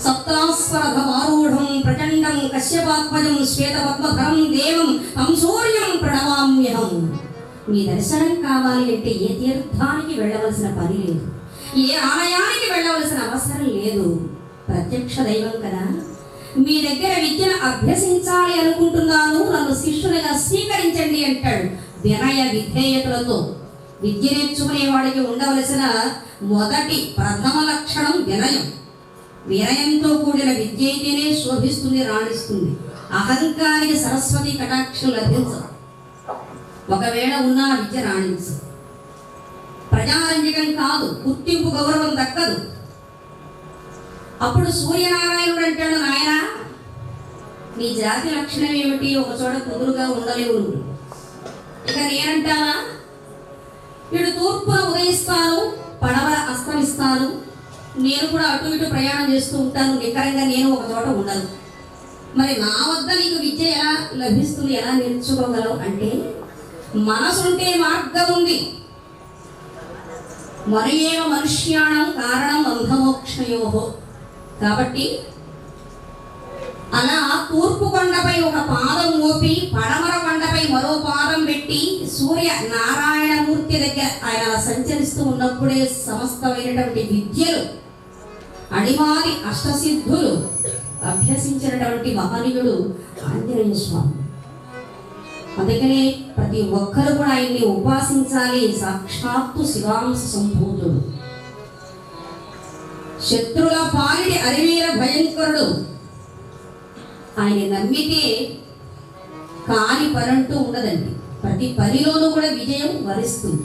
సప్తాస్వరథమారూఢం ప్రచండం కశ్యపాత్మజం శ్వేతపద్మధరం దేవం తం సూర్యం ప్రణమామ్యహం. మీ దర్శనం కావాలి అంటే ఏ తీర్థానికి వెళ్ళవలసిన పని లేదు, ఏ ఆలయానికి వెళ్ళవలసిన అవసరం లేదు. ప్రత్యక్ష దైవం కదా. మీ దగ్గర విద్యను అభ్యసించాలి అనుకుంటున్నాను, నన్ను శిష్యునిగా స్వీకరించండి అంటాడు. వినయ విధేయతలతో విద్య నేర్చుకునేవాడికి ఉండవలసిన మొదటి ప్రథమ లక్షణం వినయం. వినయంతో కూడిన విద్య అయితేనే శోభిస్తుంది, రాణిస్తుంది. అహంకారికి సరస్వతి కటాక్షం లభించదు. ఒకవేళ ఉన్న విద్య రాణించదు. ప్రజారంజకం కాదు, గుర్తింపు గౌరవం దక్కదు. అప్పుడు సూర్యనారాయణుడు అంటాడు, నాయన నీ జాతి లక్షణం ఏమిటి? ఒక చోట కుదురుగా ఉండలేవు. ఇక నేనంటానా, వీడు తూర్పున ఉదయిస్తాను, పడవల అస్తమిస్తాను, నేను కూడా అటు ఇటు ప్రయాణం చేస్తూ ఉంటాను, నికరంగా నేను ఒక చోట ఉండను. మరి నా వద్ద నీకు విద్య ఎలా లభిస్తుంది, ఎలా నేర్చుకోగలవు అంటే, మనసుంటే మార్గం ఉంది. మరేవ మనుష్యాణం కారణం అంధమోక్షయోహో. కాబట్టి అలా తూర్పు కొండపై ఒక పాదం మోపి పడమర కొండపై మరో పాదం పెట్టి సూర్య నారాయణమూర్తి దగ్గర ఆయన సంచరిస్తూ ఉన్నప్పుడే సమస్తమైనటువంటి విద్యలు, అడిమాది అష్టసిద్ధులు అభ్యసించినటువంటి మహనీయుడు ఆంజనేయ స్వామి. అందుకనే ప్రతి ఒక్కరు కూడా ఆయన్ని ఉపాసించాలి. సాక్షాత్తు శివాంశ సంభూతుడు, శత్రుల పాలిడి అరివీర భయంకరుడు. ఆయన నమ్మితే కాని పనంటూ ఉండదండి. ప్రతి పనిలోనూ కూడా విజయం వరిస్తుంది.